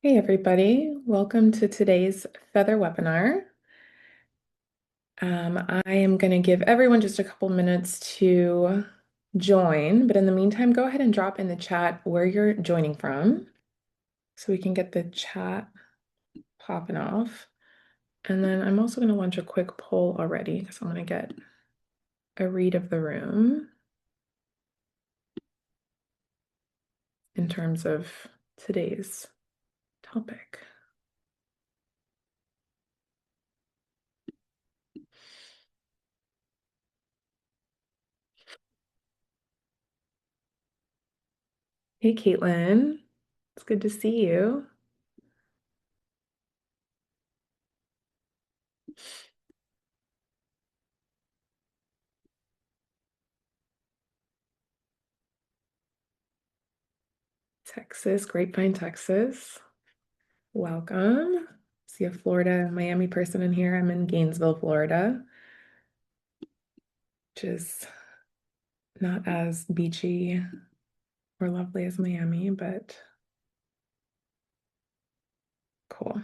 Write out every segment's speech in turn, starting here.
Hey everybody, welcome to today's Feather webinar. I am going to give everyone just a couple minutes to join, but in the meantime, go ahead and drop in the chat where you're joining from so we can get the chat popping off. And then I'm also going to launch a quick poll already because I'm going to get a read of the room in terms of today's topic. Hey Caitlin, it's good to see you. Texas, Grapevine, Texas. Welcome. See a Florida, Miami person in here. I'm in Gainesville, Florida, which is not as beachy or lovely as Miami, but cool.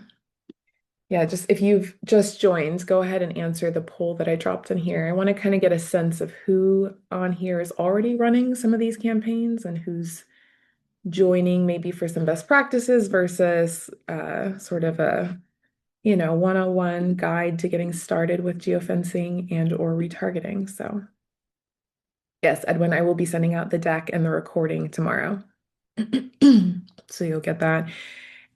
Yeah, just if you've just joined, go ahead and answer the poll that I dropped in here. I want to kind of get a sense of who on here is already running some of these campaigns and who's joining maybe for some best practices versus sort of a 101 guide to getting started with geofencing and or retargeting. So yes, Edwin, I will be sending out the deck and the recording tomorrow. So you'll get that.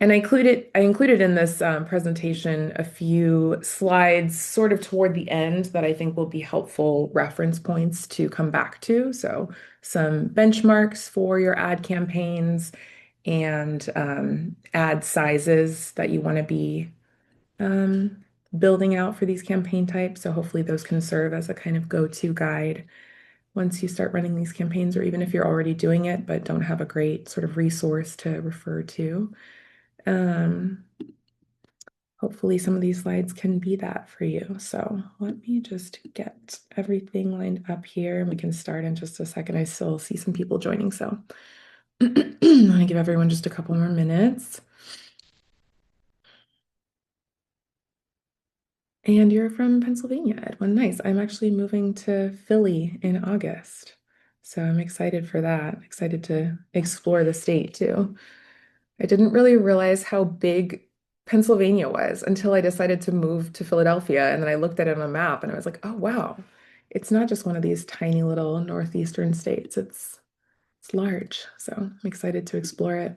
And I included in this presentation a few slides sort of toward the end that I think will be helpful reference points to come back to. So some benchmarks for your ad campaigns and ad sizes that you want to be um, building out for these campaign types. So hopefully those can serve as a kind of go-to guide once you start running these campaigns, or even if you're already doing it but don't have a great sort of resource to refer to. Um, Hopefully some of these slides can be that for you. So let me just get everything lined up here and we can start in just a second. I still see some people joining, so I'm gonna give everyone just a couple more minutes. And you're from Pennsylvania, Edwin. Nice. I'm actually moving to Philly in August. So I'm excited for that. Excited to explore the state too. I didn't really realize how big Pennsylvania was until I decided to move to Philadelphia. And then I looked at it on a map and I was like, oh wow, it's not just one of these tiny little northeastern states. It's large. So I'm excited to explore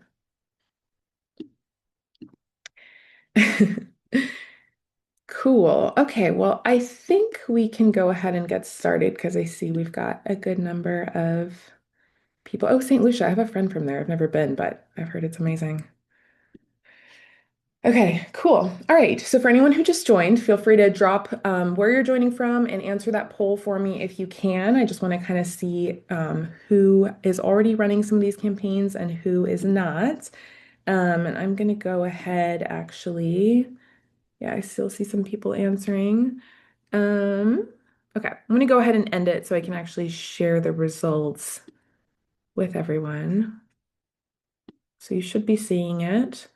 it. Cool. Okay, well, I think we can go ahead and get started because I see we've got a good number of people. Oh, St. Lucia. I have a friend from there. I've never been, but I've heard it's amazing. Okay, cool. All right. So for anyone who just joined, feel free to drop where you're joining from and answer that poll for me if you can. I just want to kind of see who is already running some of these campaigns and who is not. And I'm going to go ahead, actually. Yeah, I still see some people answering. Um, okay, I'm going to go ahead and end it so I can actually share the results with everyone. So you should be seeing it.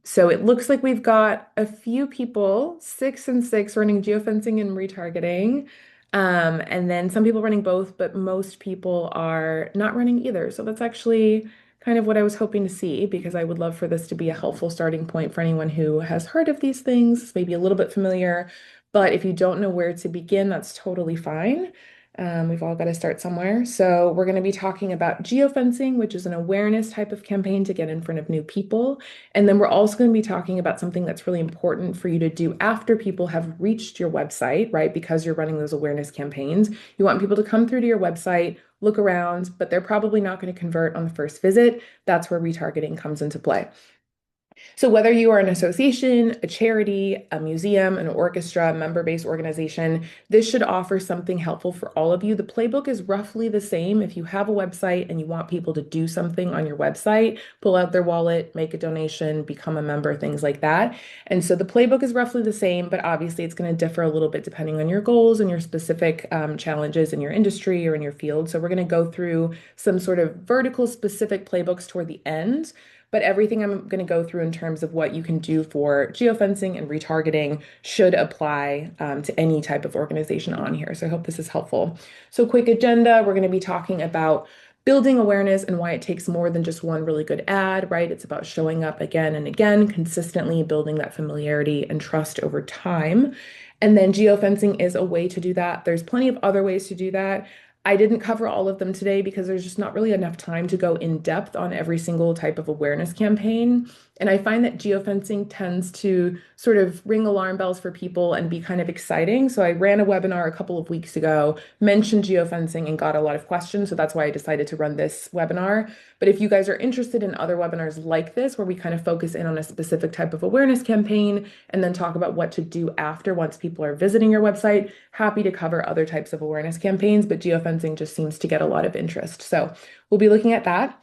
So it looks like we've got a few people, 6 and 6, running geofencing and retargeting. And then some people running both, but most people are not running either. So that's actually kind of what I was hoping to see because I would love for this to be a helpful starting point for anyone who has heard of these things, maybe a little bit familiar. But if you don't know where to begin, that's totally fine. We've all got to start somewhere. So we're going to be talking about geofencing, which is an awareness type of campaign to get in front of new people. And then we're also going to be talking about something that's really important for you to do after people have reached your website, right? Because you're running those awareness campaigns. You want people to come through to your website, look around, but they're probably not going to convert on the first visit. That's where retargeting comes into play. So whether you are an association, a charity, a museum, an orchestra, member-based organization, this should offer something helpful for all of you. The playbook is roughly the same. If you have a website and you want people to do something on your website, pull out their wallet, make a donation, become a member, things like that. And so the playbook is roughly the same, but obviously it's going to differ a little bit depending on your goals and your specific challenges in your industry or in your field. So we're going to go through some sort of vertical specific playbooks toward the end. but everything I'm going to go through in terms of what you can do for geofencing and retargeting should apply to any type of organization on here. So I hope this is helpful. So quick agenda, we're going to be talking about building awareness and why it takes more than just one really good ad, right? It's about showing up again and again, consistently building that familiarity and trust over time. And then geofencing is a way to do that. There's plenty of other ways to do that. I didn't cover all of them today because there's just not really enough time to go in depth on every single type of awareness campaign. And I find that geofencing tends to sort of ring alarm bells for people and be kind of exciting. So I ran a webinar a couple of weeks ago, mentioned geofencing, and got a lot of questions. So that's why I decided to run this webinar. But if you guys are interested in other webinars like this, where we kind of focus in on a specific type of awareness campaign and then talk about what to do after once people are visiting your website, happy to cover other types of awareness campaigns, but geofencing just seems to get a lot of interest. So we'll be looking at that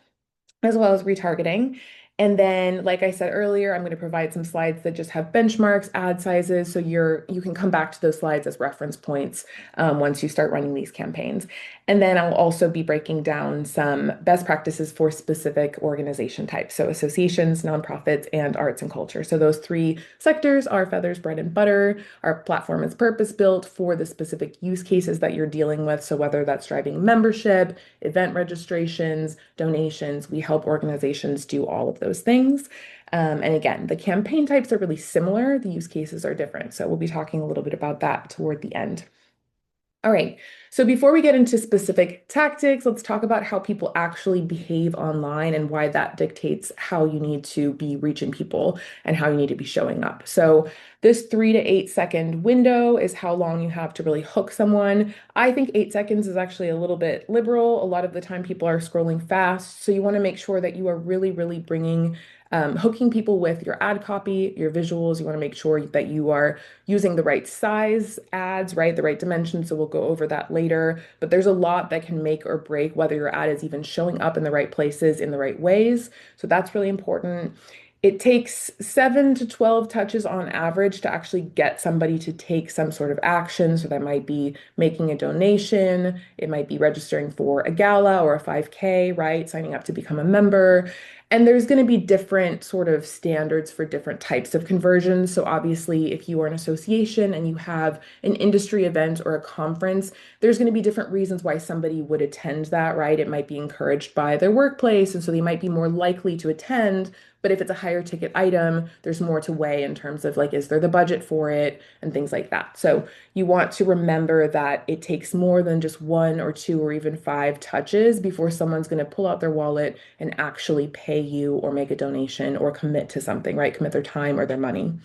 as well as retargeting. And then, like I said earlier, I'm going to provide some slides that just have benchmarks, ad sizes, so you can come back to those slides as reference points once you start running these campaigns. And then I'll also be breaking down some best practices for specific organization types, so associations, nonprofits, and arts and culture. So those three sectors are Feathr's bread and butter. Our platform is purpose-built for the specific use cases that you're dealing with. So whether that's driving membership, event registrations, donations, we help organizations do all of those things. And again, the campaign types are really similar. The use cases are different. So we'll be talking a little bit about that toward the end. All right, so before we get into specific tactics, let's talk about how people actually behave online and why that dictates how you need to be reaching people and how you need to be showing up. So this 3 to 8 second window is how long you have to really hook someone. I think 8 seconds is actually a little bit liberal. A lot of the time people are scrolling fast. So you want to make sure that you are really, really bringing hooking people with your ad copy, your visuals. You want to make sure that you are using the right size ads, right? The right dimensions. So we'll go over that later. But there's a lot that can make or break whether your ad is even showing up in the right places in the right ways. So that's really important. It takes 7 to 12 touches on average to actually get somebody to take some sort of action. So that might be making a donation, it might be registering for a gala or a 5K, right? Signing up to become a member. And there's going to be different sort of standards for different types of conversions. So obviously, if you are an association and you have an industry event or a conference, there's going to be different reasons why somebody would attend that, right? It might be encouraged by their workplace, and so they might be more likely to attend. But if it's a higher ticket item, there's more to weigh in terms of like, is there the budget for it and things like that. So you want to remember that it takes more than just one or two or even five touches before someone's going to pull out their wallet and actually pay you or make a donation or commit to something, right? Commit their time or their money.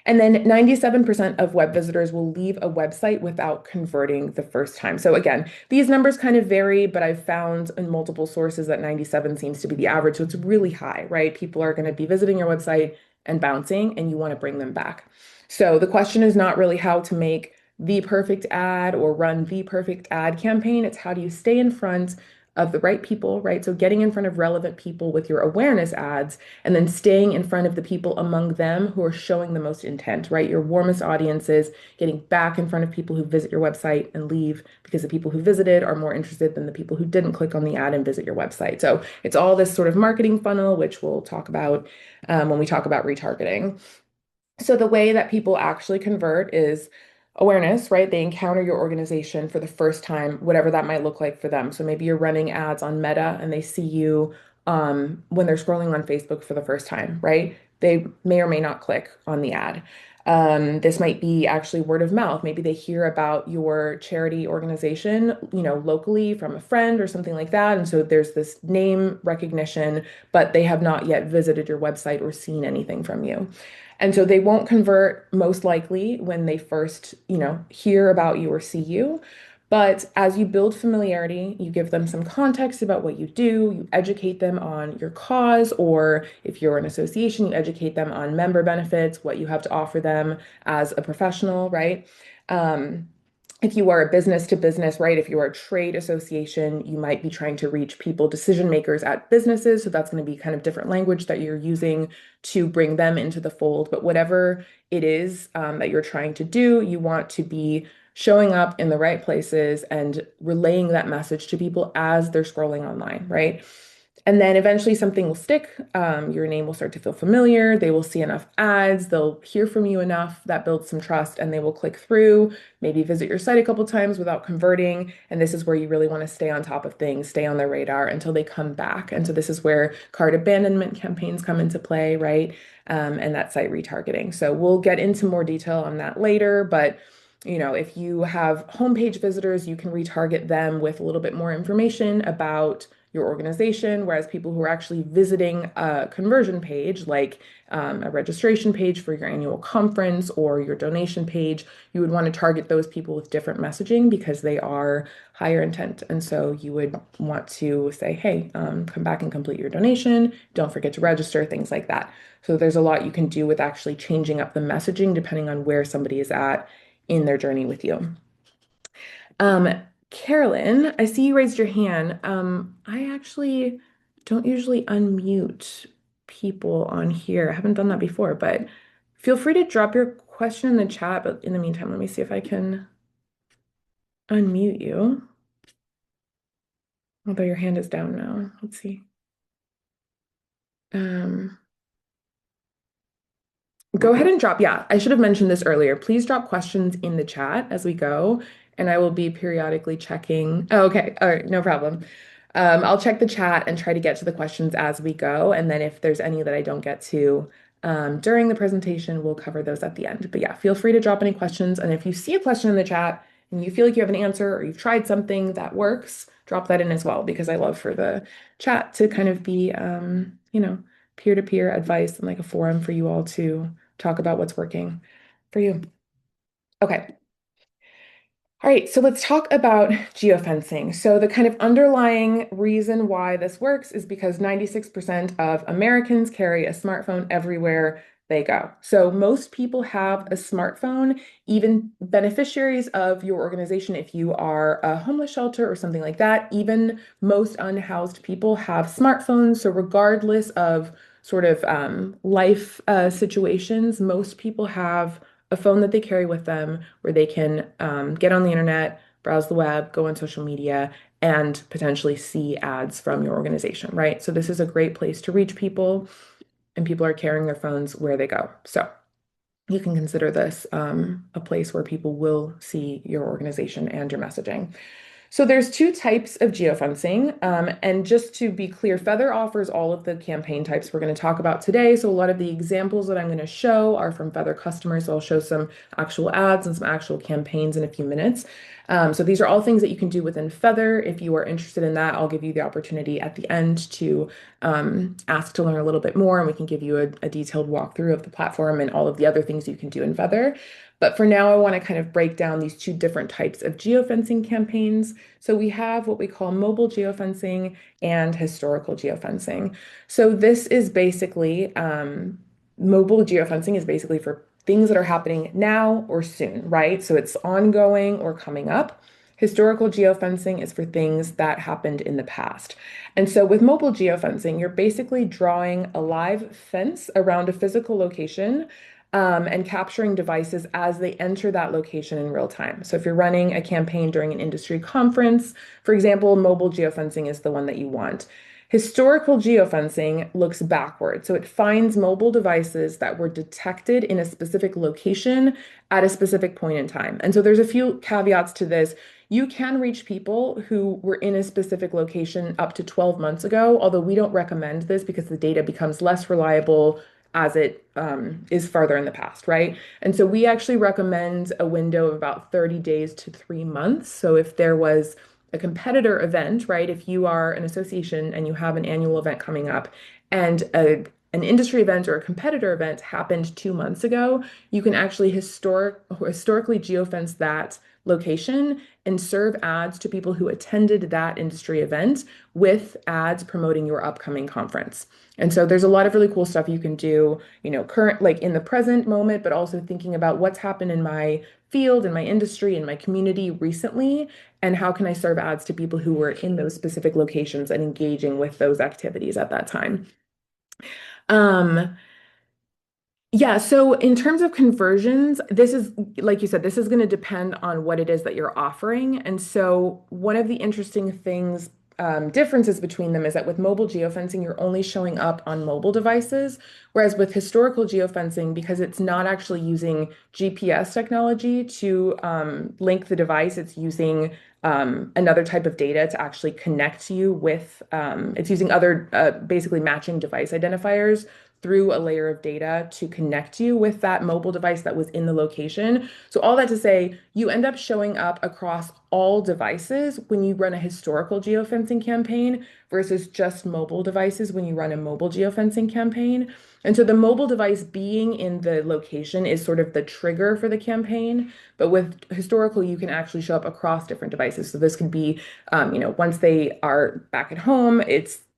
And then 97% of web visitors will leave a website without converting the first time. So again, these numbers kind of vary, but I've found in multiple sources that 97 seems to be the average. So it's really high, right? People are going to be visiting your website and bouncing, and you want to bring them back. So the question is not really how to make the perfect ad or run the perfect ad campaign. It's how do you stay in front of the right people, right? So getting in front of relevant people with your awareness ads and then staying in front of the people among them who are showing the most intent, right? Your warmest audiences, getting back in front of people who visit your website and leave because the people who visited are more interested than the people who didn't click on the ad and visit your website. So it's all this sort of marketing funnel, which we'll talk about when we talk about retargeting. So the way that people actually convert is awareness, right? They encounter your organization for the first time, whatever that might look like for them. So maybe you're running ads on Meta and they see you when they're scrolling on Facebook for the first time, right? They may or may not click on the ad. This might be actually word of mouth. Maybe they hear about your charity organization, locally from a friend or something like that. And so there's this name recognition, but they have not yet visited your website or seen anything from you. And so they won't convert most likely when they first, hear about you or see you. But as you build familiarity, you give them some context about what you do, you educate them on your cause, or if you're an association, you educate them on member benefits, what you have to offer them as a professional, right? Um, if you are a business to business, right? If you are a trade association, you might be trying to reach people, decision makers at businesses. So that's going to be kind of different language that you're using to bring them into the fold. But whatever it is that you're trying to do, you want to be showing up in the right places and relaying that message to people as they're scrolling online, right? And then eventually something will stick. Your name will start to feel familiar. They will see enough ads. They'll hear from you enough that builds some trust and they will click through, maybe visit your site a couple times without converting. And this is where you really want to stay on top of things, stay on their radar until they come back. And so this is where cart abandonment campaigns come into play, right? And that site retargeting. So we'll get into more detail on that later, but if you have homepage visitors, you can retarget them with a little bit more information about your organization, whereas people who are actually visiting a conversion page, like a registration page for your annual conference or your donation page, you would want to target those people with different messaging because they are higher intent. And so you would want to say, hey, come back and complete your donation. Don't forget to register, things like that. So there's a lot you can do with actually changing up the messaging depending on where somebody is at in their journey with you. Um, Carolyn, I see you raised your hand. I actually don't usually unmute people on here. I haven't done that before, but feel free to drop your question in the chat. But in the meantime, let me see if I can unmute you. Although your hand is down now. Let's see. Um, Go ahead and drop. Yeah, I should have mentioned this earlier. Please drop questions in the chat as we go, and I will be periodically checking. Oh, okay. All right. No problem. I'll check the chat and try to get to the questions as we go. And then if there's any that I don't get to during the presentation, we'll cover those at the end. But yeah, feel free to drop any questions. And if you see a question in the chat and you feel like you have an answer or you've tried something that works, drop that in as well, because I love for the chat to kind of be, peer-to-peer advice and like a forum for you all to talk about what's working for you. Okay. All right, so let's talk about geofencing. So the kind of underlying reason why this works is because 96% of Americans carry a smartphone everywhere they go. So most people have a smartphone, even beneficiaries of your organization, if you are a homeless shelter or something like that, even most unhoused people have smartphones. So regardless of sort of life situations, most people have a phone that they carry with them where they can get on the internet, browse the web, go on social media, and potentially see ads from your organization, right? So this is a great place to reach people, and people are carrying their phones where they go. So you can consider this a place where people will see your organization and your messaging. So there's two types of geofencing. And just to be clear, Feathr offers all of the campaign types we're going to talk about today. So a lot of the examples that I'm going to show are from Feathr customers. So I'll show some actual ads and some actual campaigns in a few minutes. So these are all things that you can do within Feathr. If you are interested in that, I'll give you the opportunity at the end to ask to learn a little bit more, and we can give you a detailed walkthrough of the platform and all of the other things you can do in Feathr. But for now, I want to kind of break down these two different types of geofencing campaigns. So we have what we call mobile geofencing and historical geofencing. So this is basically, mobile geofencing is basically for things that are happening now or soon, right? So it's ongoing or coming up. Historical geofencing is for things that happened in the past. And so with mobile geofencing, you're basically drawing a live fence around a physical location and capturing devices as they enter that location in real time. So if you're running a campaign during an industry conference, for example, mobile geofencing is the one that you want. Historical geofencing looks backward. So it finds mobile devices that were detected in a specific location at a specific point in time. And so there's a few caveats to this. You can reach people who were in a specific location up to 12 months ago, although we don't recommend this because the data becomes less reliable as it is farther in the past, right? And so we actually recommend a window of about 30 days to 3 months. So if there was a competitor event, right? If you are an association and you have an annual event coming up and an industry event or a competitor event happened 2 months ago, you can actually historically geofence that location and serve ads to people who attended that industry event with ads promoting your upcoming conference. And so there's a lot of really cool stuff you can do, current, like in the present moment, but also thinking about what's happened in my field, in my industry, in my community recently, and how can I serve ads to people who were in those specific locations and engaging with those activities at that time. Um, yeah, so in terms of conversions, this is, like you said, this is going to depend on what it is that you're offering. And so one of the interesting things differences between them is that with mobile geofencing, you're only showing up on mobile devices, whereas with historical geofencing, because it's not actually using GPS technology to link the device, it's using another type of data to actually connect you with, it's using other basically matching device identifiers through a layer of data to connect you with that mobile device that was in the location. So all that to say, you end up showing up across all devices when you run a historical geofencing campaign versus just mobile devices when you run a mobile geofencing campaign. And so the mobile device being in the location is sort of the trigger for the campaign. But with historical, you can actually show up across different devices. So this could be, once they are back at home,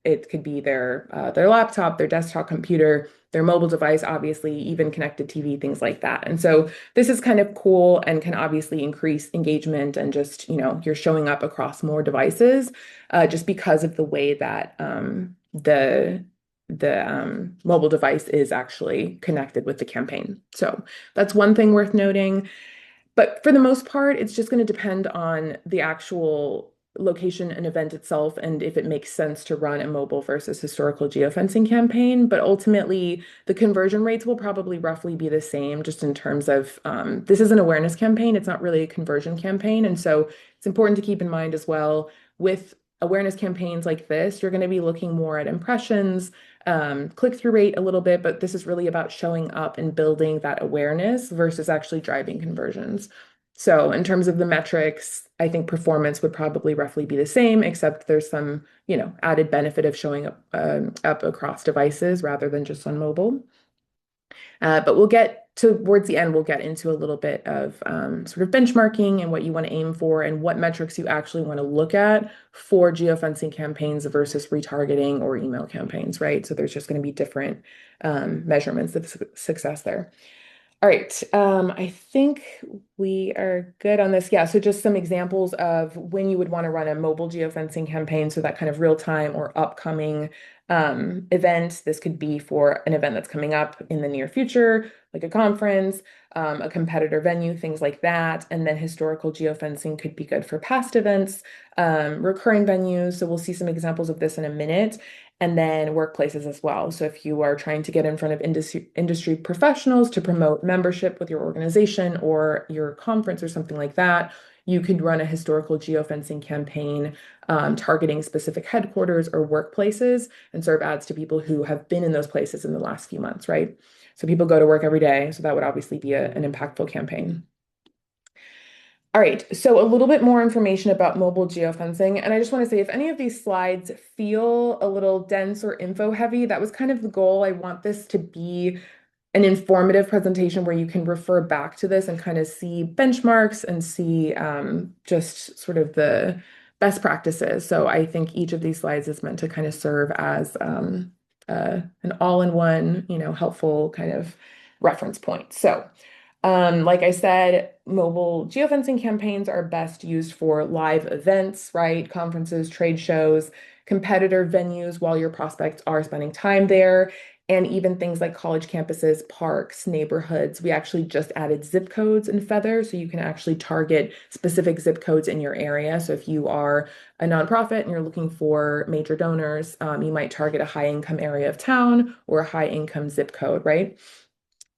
it could be their laptop, their desktop computer, their mobile device, obviously, even connected TV, things like that. And so this is kind of cool and can obviously increase engagement and just, you're showing up across more devices just because of the way that the mobile device is actually connected with the campaign. So that's one thing worth noting. But for the most part, it's just going to depend on the actual location and event itself and if it makes sense to run a mobile versus historical geofencing campaign. But ultimately, the conversion rates will probably roughly be the same, just in terms of this is an awareness campaign. It's not really a conversion campaign. And so it's important to keep in mind as well with awareness campaigns like this, you're going to be looking more at impressions, click-through rate a little bit, but this is really about showing up and building that awareness versus actually driving conversions. So in terms of the metrics, I think performance would probably roughly be the same, except there's some, added benefit of showing up across devices rather than just on mobile. But we'll get towards the end, we'll get into a little bit of sort of benchmarking and what you want to aim for and what metrics you actually want to look at for geofencing campaigns versus retargeting or email campaigns, right? So there's just going to be different measurements of success there. All right, I think we are good on this. Yeah, so just some examples of when you would want to run a mobile geofencing campaign, so that kind of real time or upcoming event. This could be for an event that's coming up in the near future, like a conference, a competitor venue, things like that. And then historical geofencing could be good for past events, recurring venues. So we'll see some examples of this in a minute. And then workplaces as well. So if you are trying to get in front of industry professionals to promote membership with your organization or your conference or something like that, you could run a historical geofencing campaign targeting specific headquarters or workplaces and serve ads to people who have been in those places in the last few months, right? So people go to work every day, so that would obviously be an impactful campaign. All right, so a little bit more information about mobile geofencing. And I just want to say, if any of these slides feel a little dense or info heavy, that was kind of the goal. I want this to be an informative presentation where you can refer back to this and kind of see benchmarks and see just sort of the best practices. So I think each of these slides is meant to kind of serve as an all-in-one, helpful kind of reference point. So like I said, mobile geofencing campaigns are best used for live events, right? Conferences, trade shows, competitor venues while your prospects are spending time there, and even things like college campuses, parks, neighborhoods. We actually just added zip codes in Feathr, so you can actually target specific zip codes in your area. So if you are a nonprofit and you're looking for major donors, you might target a high income area of town or a high income zip code, right?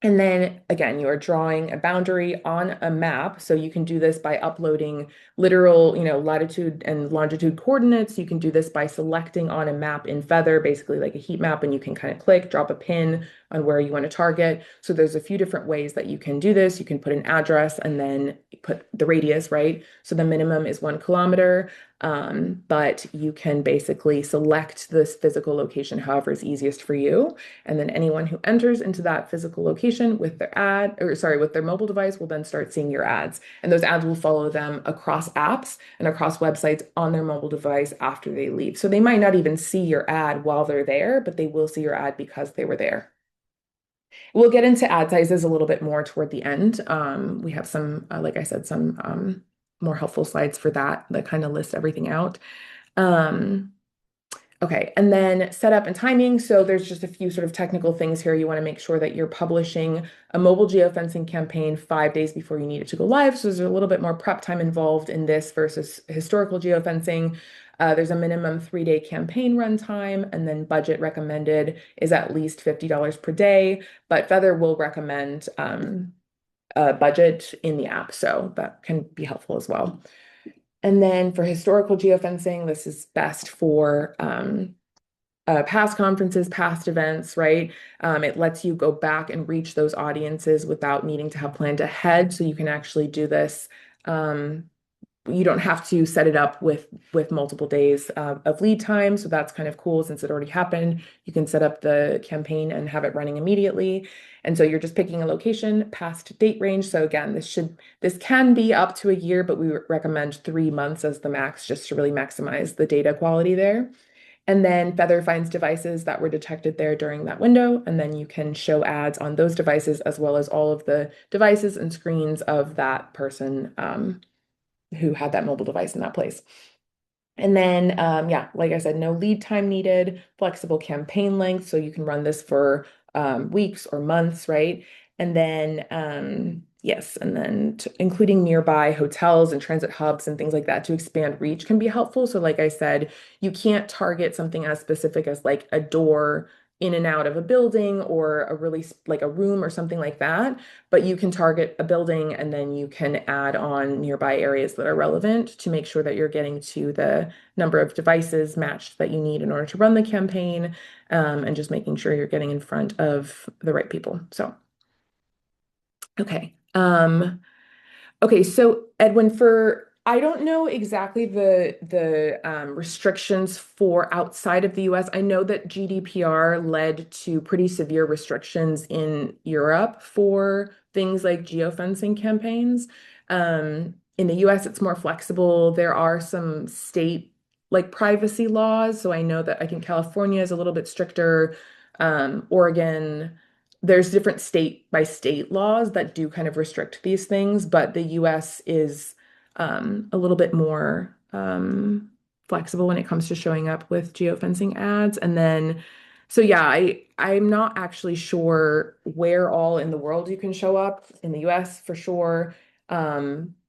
And then again, you are drawing a boundary on a map. So you can do this by uploading literal, latitude and longitude coordinates. You can do this by selecting on a map in Feathr, basically like a heat map, and you can kind of click, drop a pin on where you want to target. So there's a few different ways that you can do this. You can put an address and then put the radius, right? So the minimum is 1 kilometer. But you can basically select this physical location however is easiest for you. And then anyone who enters into that physical location with with their mobile device will then start seeing your ads. And those ads will follow them across apps and across websites on their mobile device after they leave. So they might not even see your ad while they're there, but they will see your ad because they were there. We'll get into ad sizes a little bit more toward the end. We have some, like I said, some more helpful slides for that kind of list everything out. Um, Okay, and then setup and timing. So there's just a few sort of technical things here. You want to make sure that you're publishing a mobile geofencing campaign 5 days before you need it to go live. So there's a little bit more prep time involved in this versus historical geofencing. There's a minimum 3-day campaign run time, and then budget recommended is at least $50 per day. But Feathr will recommend a budget in the app, so that can be helpful as well. And then for historical geofencing, this is best for past conferences, past events, right? It lets you go back and reach those audiences without needing to have planned ahead. So you can actually do this. You don't have to set it up with multiple days of lead time. So that's kind of cool since it already happened. You can set up the campaign and have it running immediately. And so you're just picking a location, past date range. So again, this can be up to a year, but we recommend 3 months as the max just to really maximize the data quality there. And then Feathr finds devices that were detected there during that window, and then you can show ads on those devices as well as all of the devices and screens of that person who had that mobile device in that place. And then, yeah, like I said, no lead time needed, flexible campaign length, so you can run this for weeks or months, right? And then, yes, and then including nearby hotels and transit hubs and things like that to expand reach can be helpful. So, like I said, you can't target something as specific as like a door in and out of a building or a really like a room or something like that, but you can target a building and then you can add on nearby areas that are relevant to make sure that you're getting to the number of devices matched that you need in order to run the campaign, and just making sure you're getting in front of the right people. So, okay. Okay, so Edwin, for I don't know exactly the restrictions for outside of the US. I know that GDPR led to pretty severe restrictions in Europe for things like geofencing campaigns. In the US, it's more flexible. There are some state like privacy laws. So I know that I think California is a little bit stricter. Oregon there's different state by state laws that do kind of restrict these things, but the US is a little bit more flexible when it comes to showing up with geofencing ads. And then, so yeah, I'm not actually sure where all in the world you can show up. In the US for sure.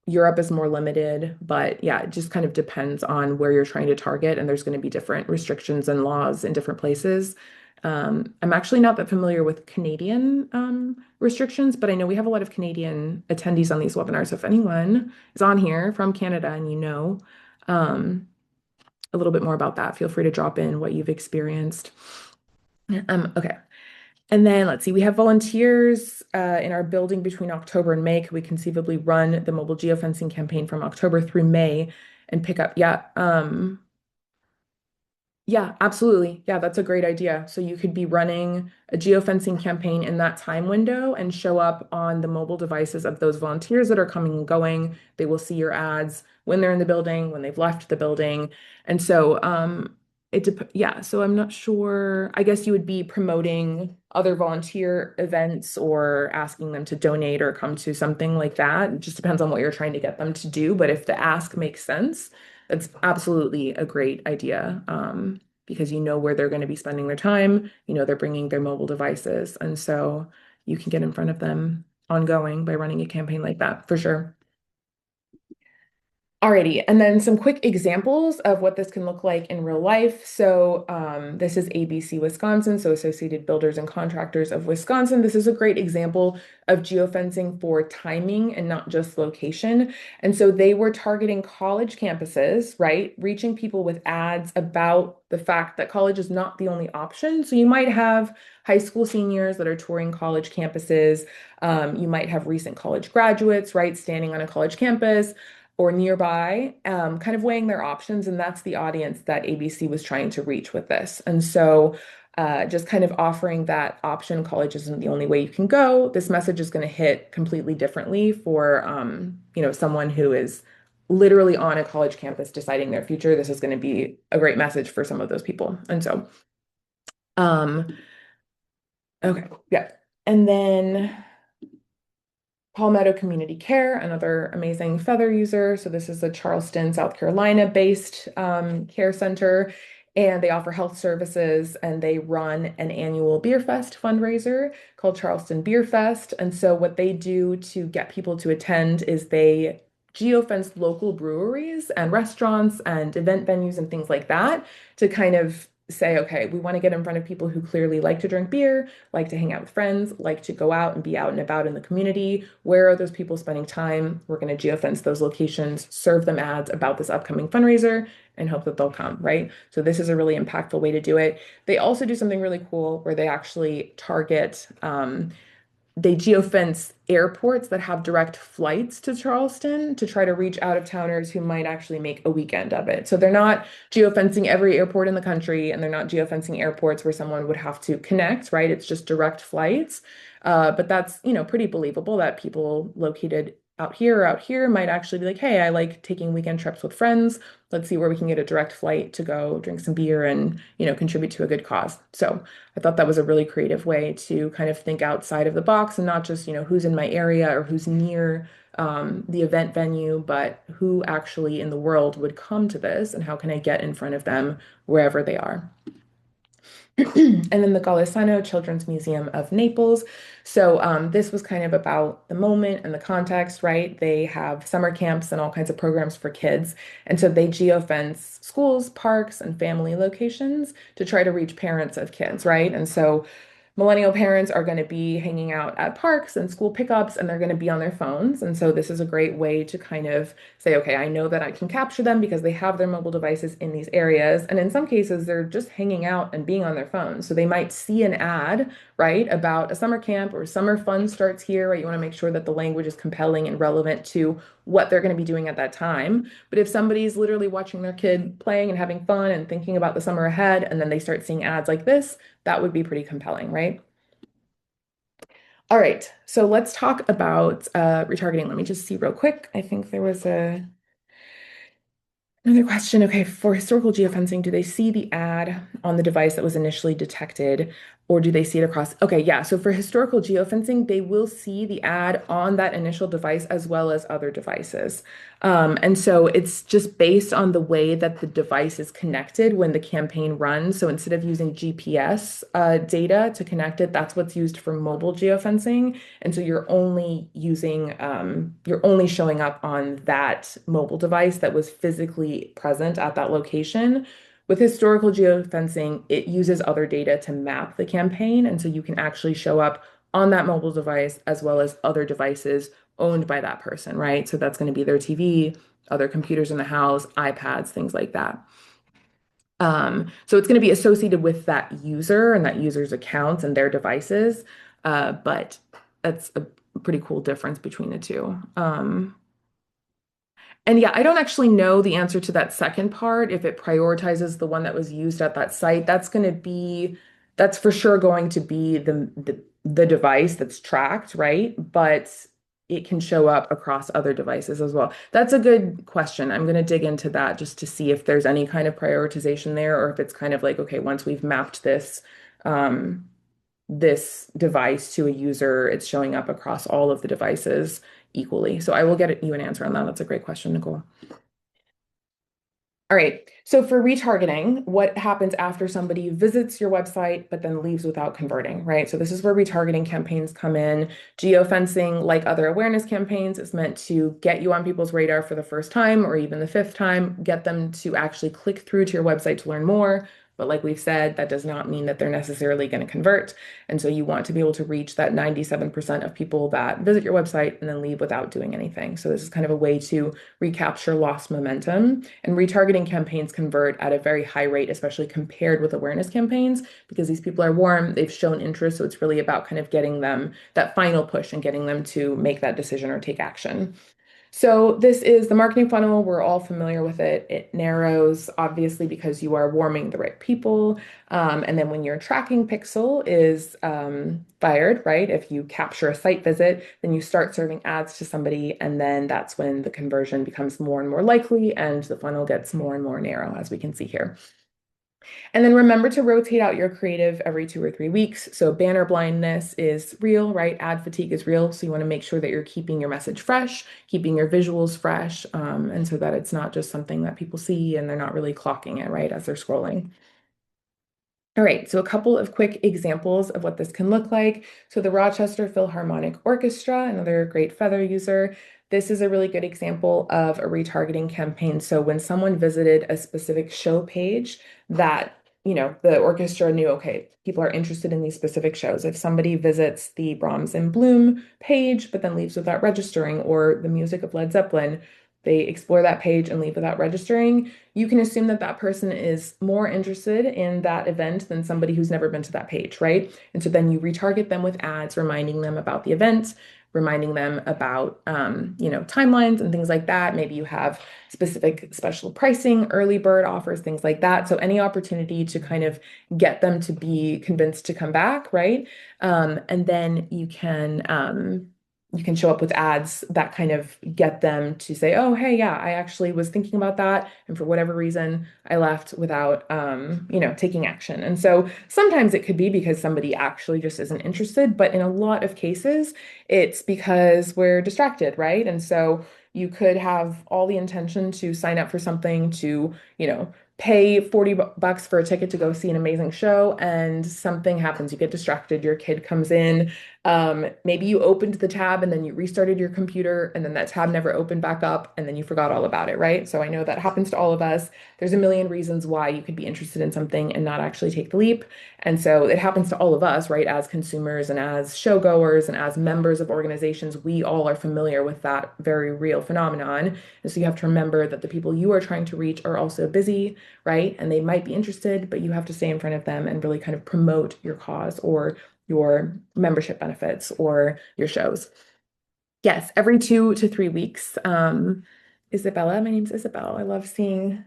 Europe is more limited, but yeah, it just kind of depends on where you're trying to target, and there's going to be different restrictions and laws in different places. I'm actually not that familiar with Canadian restrictions, but I know we have a lot of Canadian attendees on these webinars. So if anyone is on here from Canada and you know um, a little bit more about that, feel free to drop in what you've experienced. Okay. And then let's see, we have volunteers in our building between October and May. Could we conceivably run the mobile geofencing campaign from October through May and pick up? Yeah. Yeah, absolutely. Yeah, that's a great idea. So you could be running a geofencing campaign in that time window and show up on the mobile devices of those volunteers that are coming and going. They will see your ads when they're in the building, when they've left the building. And so yeah, so I'm not sure. I guess you would be promoting other volunteer events or asking them to donate or come to something like that. It just depends on what you're trying to get them to do. But if the ask makes sense, that's absolutely a great idea, because you know where they're going to be spending their time. You know they're bringing their mobile devices, and so you can get in front of them ongoing by running a campaign like that for sure. Alrighty, and then some quick examples of what this can look like in real life. So this is ABC Wisconsin, so Associated Builders and Contractors of Wisconsin. This is a great example of geofencing for timing and not just location. And so they were targeting college campuses, right? Reaching people with ads about the fact that college is not the only option. So you might have high school seniors that are touring college campuses. You might have recent college graduates, right, standing on a college campus or nearby, kind of weighing their options. And that's the audience that ABC was trying to reach with this. And so just kind of offering that option, college isn't the only way you can go. This message is going to hit completely differently for someone who is literally on a college campus deciding their future. This is going to be a great message for some of those people. And so, um, okay, yeah. And then Palmetto Community Care, another amazing Feathr user. So this is a Charleston, South Carolina based care center. and they offer health services and they run an annual beer fest fundraiser called Charleston Beer Fest. And so what they do to get people to attend is they geofence local breweries and restaurants and event venues and things like that to kind of say, okay, we want to get in front of people who clearly like to drink beer, like to hang out with friends, like to go out and be out and about in the community. Where are those people spending time? We're going to geofence those locations, serve them ads about this upcoming fundraiser, and hope that they'll come, right? So this is a really impactful way to do it. They also do something really cool where they actually target they geofence airports that have direct flights to Charleston to try to reach out of towners who might actually make a weekend of it. So they're not geofencing every airport in the country, and they're not geofencing airports where someone would have to connect, right? It's just direct flights. But that's, pretty believable that people located out here or out here might actually be like, hey, I like taking weekend trips with friends. Let's see where we can get a direct flight to go drink some beer and, contribute to a good cause. So I thought that was a really creative way to kind of think outside of the box and not just, who's in my area or who's near the event venue, but who actually in the world would come to this and how can I get in front of them wherever they are. And then the Golisano Children's Museum of Naples. So this was kind of about the moment and the context, right? They have summer camps and all kinds of programs for kids. And so they geofence schools, parks, and family locations to try to reach parents of kids, right? And so millennial parents are going to be hanging out at parks and school pickups and they're going to be on their phones. And so this is a great way to kind of say, okay, I know that I can capture them because they have their mobile devices in these areas. And in some cases, they're just hanging out and being on their phones. So they might see an ad, right, about a summer camp or summer fun starts here, right? You want to make sure that the language is compelling and relevant to what they're going to be doing at that time. But if somebody's literally watching their kid playing and having fun and thinking about the summer ahead, and then they start seeing ads like this, that would be pretty compelling, right? All right, so let's talk about retargeting. Let me just see real quick. I think there was another question. Okay, for historical geofencing, do they see the ad on the device that was initially detected, or do they see it across? Okay, yeah. So for historical geofencing, they will see the ad on that initial device as well as other devices. And so it's just based on the way that the device is connected when the campaign runs. So instead of using GPS data to connect it, that's what's used for mobile geofencing. And so you're only showing up on that mobile device that was physically present at that location. With historical geofencing, it uses other data to map the campaign. And so you can actually show up on that mobile device as well as other devices owned by that person, right? So that's going to be their TV, other computers in the house, iPads, things like that. So it's going to be associated with that user and that user's accounts and their devices. But that's a pretty cool difference between the two. And yeah, I don't actually know the answer to that second part, if it prioritizes the one that was used at that site. That's for sure going to be the device that's tracked, right? But it can show up across other devices as well. That's a good question. I'm going to dig into that just to see if there's any kind of prioritization there, or if it's kind of like, okay, once we've mapped um, this device to a user, it's showing up across all of the devices equally. So I will get you an answer on that. That's a great question, Nicole. All right. So for retargeting, what happens after somebody visits your website but then leaves without converting, right? So this is where retargeting campaigns come in. Geofencing, like other awareness campaigns, is meant to get you on people's radar for the first time or even the fifth time, get them to actually click through to your website to learn more. But like we've said, that does not mean that they're necessarily going to convert. And so you want to be able to reach that 97% of people that visit your website and then leave without doing anything. So this is kind of a way to recapture lost momentum. And retargeting campaigns convert at a very high rate, especially compared with awareness campaigns, because these people are warm, they've shown interest. So it's really about kind of getting them that final push and getting them to make that decision or take action. So this is the marketing funnel. We're all familiar with it. It narrows, obviously, because you are warming the right people. And then when your tracking pixel is fired, right? If you capture a site visit, then you start serving ads to somebody, and then that's when the conversion becomes more and more likely, and the funnel gets more and more narrow, as we can see here. And then remember to rotate out your creative every 2 or 3 weeks. So banner blindness is real, right? Ad fatigue is real. So you want to make sure that you're keeping your message fresh, keeping your visuals fresh, and so that it's not just something that people see and they're not really clocking it, right, as they're scrolling. All right, so a couple of quick examples of what this can look like. So the Rochester Philharmonic Orchestra, another great Feathr user. This is a really good example of a retargeting campaign. So when someone visited a specific show page that, the orchestra knew, okay, people are interested in these specific shows. If somebody visits the Brahms and Bloom page, but then leaves without registering, or the music of Led Zeppelin, they explore that page and leave without registering, you can assume that that person is more interested in that event than somebody who's never been to that page, right? And so then you retarget them with ads, reminding them about the event, reminding them about, timelines and things like that. Maybe you have specific special pricing, early bird offers, things like that. So any opportunity to kind of get them to be convinced to come back, right? And then you can show up with ads that kind of get them to say, oh, hey, yeah, I actually was thinking about that. And for whatever reason, I left without, taking action. And so sometimes it could be because somebody actually just isn't interested. But in a lot of cases, it's because we're distracted, right? And so you could have all the intention to sign up for something to, pay 40 bucks for a ticket to go see an amazing show, and something happens. You get distracted, your kid comes in, maybe you opened the tab and then you restarted your computer and then that tab never opened back up and then you forgot all about it, right? So I know that happens to all of us. There's a million reasons why you could be interested in something and not actually take the leap. And so it happens to all of us, right? As consumers and as showgoers and as members of organizations, we all are familiar with that very real phenomenon. And so you have to remember that the people you are trying to reach are also busy, right? And they might be interested, but you have to stay in front of them and really kind of promote your cause or your membership benefits or your shows. Yes, every 2 to 3 weeks. Isabella, my name's Isabel. I love seeing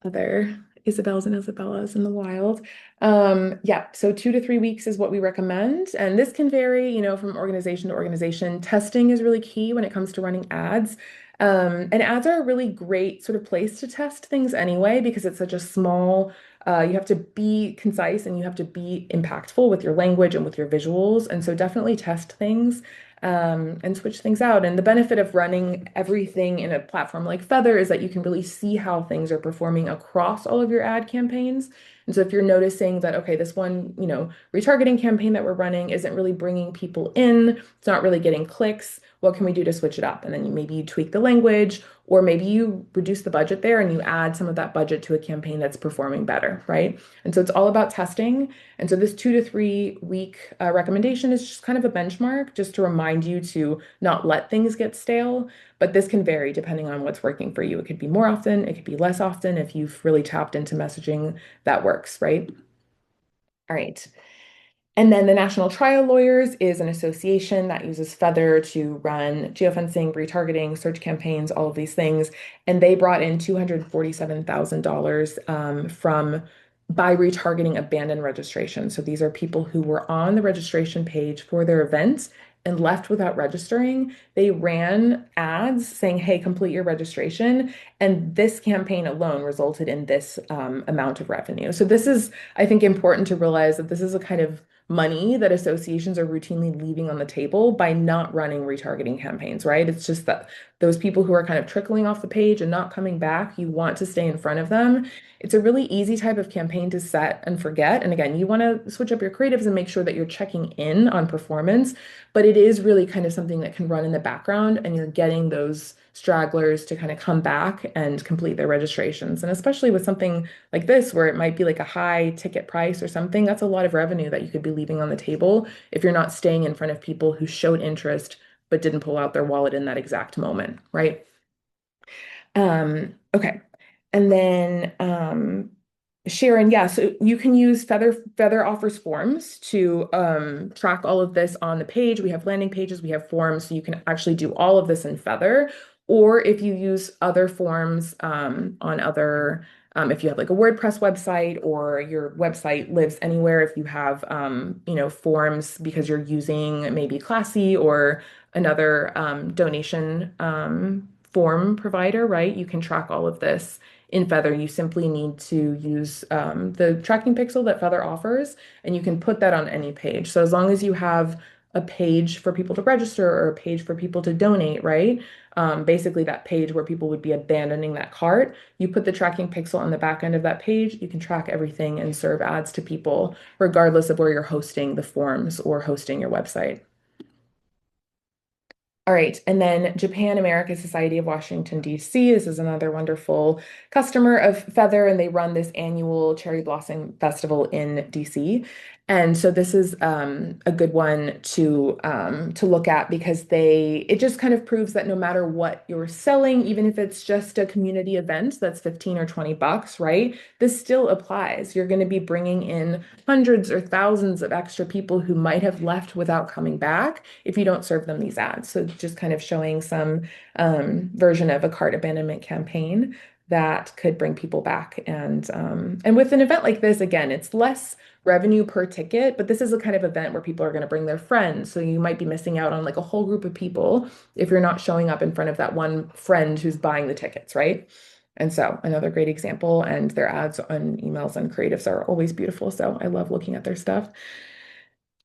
other Isabels and Isabellas in the wild. Yeah, so 2 to 3 weeks is what we recommend. And this can vary, from organization to organization. Testing is really key when it comes to running ads. And ads are a really great sort of place to test things anyway, because it's such a small, you have to be concise and you have to be impactful with your language and with your visuals. And so definitely test things and switch things out. And the benefit of running everything in a platform like Feathr is that you can really see how things are performing across all of your ad campaigns. And so if you're noticing that, okay, this one, retargeting campaign that we're running isn't really bringing people in, it's not really getting clicks, what can we do to switch it up? And then maybe you tweak the language, or maybe you reduce the budget there and you add some of that budget to a campaign that's performing better, right? And so it's all about testing. And so this 2 to 3 week recommendation is just kind of a benchmark, just to remind you to not let things get stale. But this can vary depending on what's working for you. It could be more often, it could be less often if you've really tapped into messaging that works, right? All right. And then the National Trial Lawyers is an association that uses Feathr to run geofencing, retargeting, search campaigns, all of these things. And they brought in $247,000 from by retargeting abandoned registration. So these are people who were on the registration page for their event and left without registering. They ran ads saying, hey, complete your registration. And this campaign alone resulted in this amount of revenue. So this is, I think, important to realize that this is a kind of money that associations are routinely leaving on the table by not running retargeting campaigns, right? It's just that those people who are kind of trickling off the page and not coming back, you want to stay in front of them. It's a really easy type of campaign to set and forget. And again, you want to switch up your creatives and make sure that you're checking in on performance, but it is really kind of something that can run in the background and you're getting those stragglers to kind of come back and complete their registrations. And especially with something like this, where it might be like a high ticket price or something, that's a lot of revenue that you could be leaving on the table if you're not staying in front of people who showed interest but didn't pull out their wallet in that exact moment, right? Okay. And then Sharon, yeah, so you can use Feathr offers forms to track all of this on the page. We have landing pages, we have forms, so you can actually do all of this in Feathr. Or if you use other forms on other, if you have like a WordPress website or your website lives anywhere, if you have, forms because you're using maybe Classy or another donation form provider, right? You can track all of this in Feathr, you simply need to use the tracking pixel that Feathr offers, and you can put that on any page. So as long as you have a page for people to register or a page for people to donate, right? Basically, that page where people would be abandoning that cart, you put the tracking pixel on the back end of that page. You can track everything and serve ads to people, regardless of where you're hosting the forms or hosting your website. All right, and then Japan American Society of Washington, D.C. This is another wonderful customer of Feathr, and they run this annual Cherry Blossom Festival in D.C. And so this is a good one to look at because it just kind of proves that no matter what you're selling, even if it's just a community event that's 15 or 20 bucks, right? This still applies. You're going to be bringing in hundreds or thousands of extra people who might have left without coming back if you don't serve them these ads. So just kind of showing some version of a cart abandonment campaign that could bring people back. And with an event like this, again, it's less revenue per ticket, but this is a kind of event where people are going to bring their friends. So you might be missing out on like a whole group of people if you're not showing up in front of that one friend who's buying the tickets, right? And so another great example, and their ads on emails and creatives are always beautiful. So I love looking at their stuff.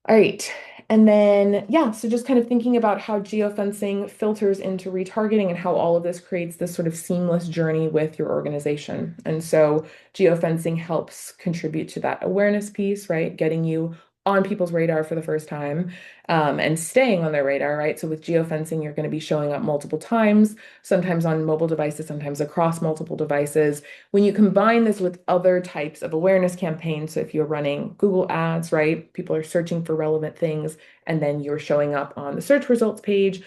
All right. And then, yeah, so just kind of thinking about how geofencing filters into retargeting and how all of this creates this sort of seamless journey with your organization. And so geofencing helps contribute to that awareness piece, right? Getting you on people's radar for the first time, and staying on their radar, right? So with geofencing, you're going to be showing up multiple times, sometimes on mobile devices, sometimes across multiple devices. When you combine this with other types of awareness campaigns, so if you're running Google ads, right, people are searching for relevant things, and then you're showing up on the search results page.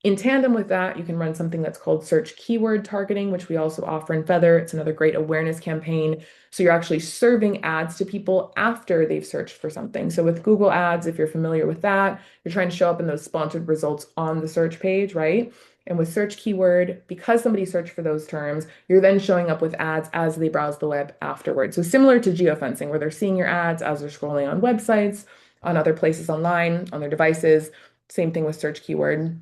In tandem with that, you can run something that's called search keyword targeting, which we also offer in Feathr. It's another great awareness campaign. So you're actually serving ads to people after they've searched for something. So with Google Ads, if you're familiar with that, you're trying to show up in those sponsored results on the search page, right? And with search keyword, because somebody searched for those terms, you're then showing up with ads as they browse the web afterwards. So similar to geofencing, where they're seeing your ads as they're scrolling on websites, on other places online, on their devices. Same thing with search keyword.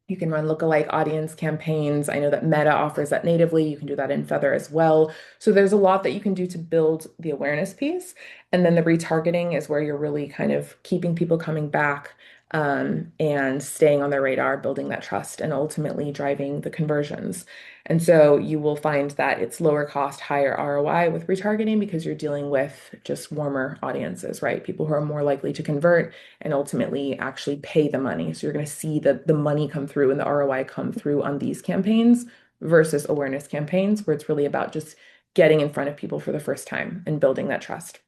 You can run lookalike audience campaigns. I know that Meta offers that natively. You can do that in Feathr as well. So there's a lot that you can do to build the awareness piece. And then the retargeting is where you're really kind of keeping people coming back, and staying on their radar, building that trust, and ultimately driving the conversions. And so you will find that it's lower cost, higher ROI with retargeting because you're dealing with just warmer audiences, right? People who are more likely to convert and ultimately actually pay the money. So you're going to see the money come through and the ROI come through on these campaigns versus awareness campaigns, where it's really about just getting in front of people for the first time and building that trust.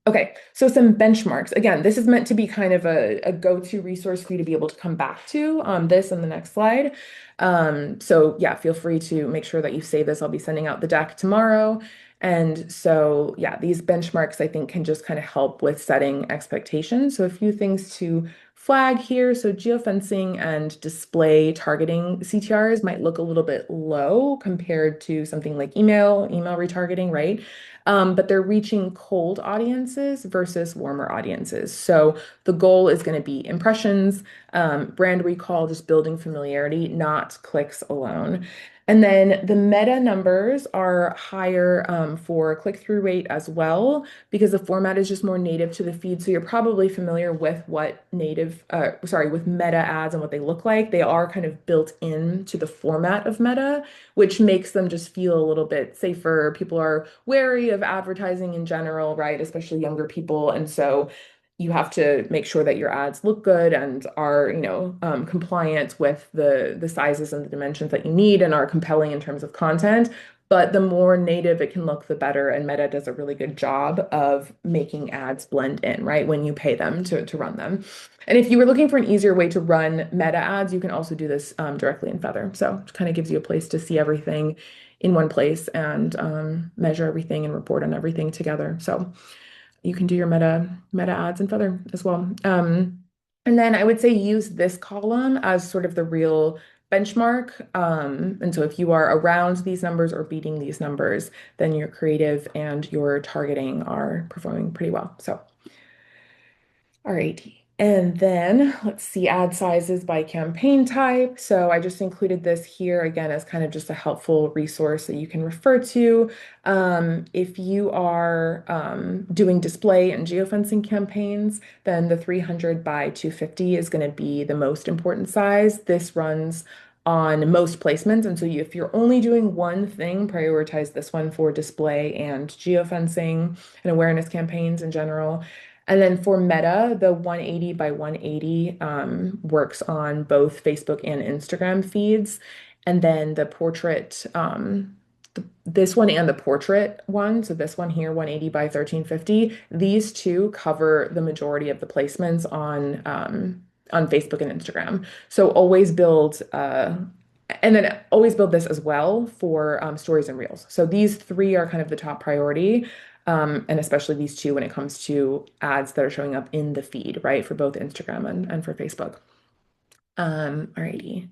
Okay, so some benchmarks. Again, this is meant to be kind of a go-to resource for you to be able to come back to this and the next slide. So yeah, feel free to make sure that you save this. I'll be sending out the deck tomorrow. And so yeah, these benchmarks I think can just kind of help with setting expectations. So a few things to flag here. So geofencing and display targeting CTRs might look a little bit low compared to something like email retargeting, right? But they're reaching cold audiences versus warmer audiences. So the goal is going to be impressions, brand recall, just building familiarity, not clicks alone. And then the meta numbers are higher for click-through rate as well, because the format is just more native to the feed. So you're probably familiar with what with meta ads and what they look like. They are kind of built into the format of meta, which makes them just feel a little bit safer. People are wary of advertising in general, right? Especially younger people. And so you have to make sure that your ads look good and are, compliant with the sizes and the dimensions that you need and are compelling in terms of content. But the more native it can look, the better. And Meta does a really good job of making ads blend in, right? When you pay them to run them. And if you were looking for an easier way to run Meta ads, you can also do this directly in Feathr. So it kind of gives you a place to see everything in one place and measure everything and report on everything together. So you can do your meta ads in Feathr as well. And then I would say use this column as sort of the real benchmark. And so if you are around these numbers or beating these numbers, then your creative and your targeting are performing pretty well. So, all right. And then let's see ad sizes by campaign type. So I just included this here again as kind of just a helpful resource that you can refer to. If you are doing display and geofencing campaigns, then the 300 by 250 is going to be the most important size. This runs on most placements. And so if you're only doing one thing, prioritize this one for display and geofencing and awareness campaigns in general. And then for Meta, the 180 by 180 works on both Facebook and Instagram feeds. And then the portrait, this one and the portrait one, so this one here, 180 by 1350, these two cover the majority of the placements on Facebook and Instagram. So and then always build this as well for stories and reels. So these three are kind of the top priority. And especially these two when it comes to ads that are showing up in the feed, right? For both Instagram and for Facebook. Alrighty.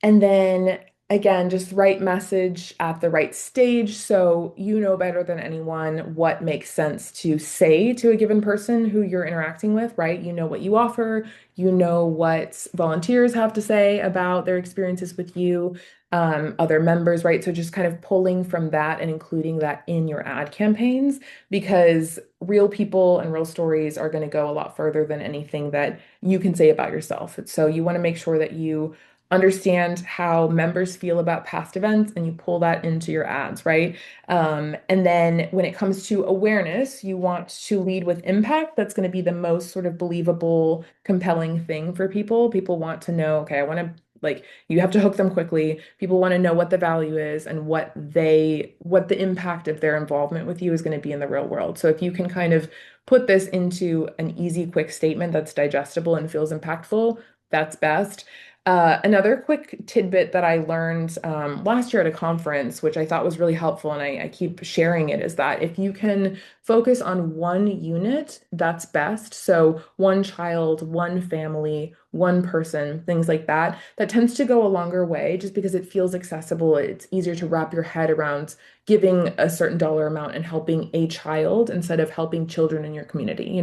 And then again, just right message at the right stage. So you know better than anyone what makes sense to say to a given person who you're interacting with, right? You know what you offer, you know what volunteers have to say about their experiences with you, other members, right? So just kind of pulling from that and including that in your ad campaigns because real people and real stories are going to go a lot further than anything that you can say about yourself. So you want to make sure that you understand how members feel about past events and you pull that into your ads, right? And then when it comes to awareness, you want to lead with impact. That's going to be the most sort of believable, compelling thing for people. People want to know, okay, I want to like you have to hook them quickly. People want to know what the value is and what the impact of their involvement with you is going to be in the real world. So if you can kind of put this into an easy, quick statement that's digestible and feels impactful, that's best. Another quick tidbit that I learned last year at a conference, which I thought was really helpful, and I keep sharing it, is that if you can focus on one unit, that's best. So one child, one family, one person, things like that. That tends to go a longer way just because it feels accessible. It's easier to wrap your head around giving a certain dollar amount and helping a child instead of helping children in your community,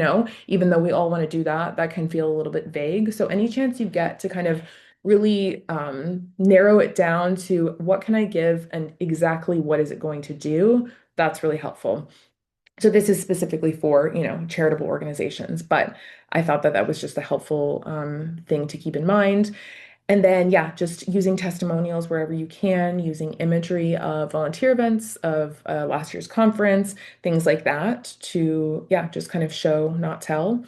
even though we all want to do that, that can feel a little bit vague. So any chance you get to kind of really narrow it down to what can I give and exactly what is it going to do, that's really helpful. So this is specifically for, charitable organizations, but I thought that that was just a helpful thing to keep in mind. And then, yeah, just using testimonials wherever you can, using imagery of volunteer events of last year's conference, things like that to, yeah, just kind of show, not tell.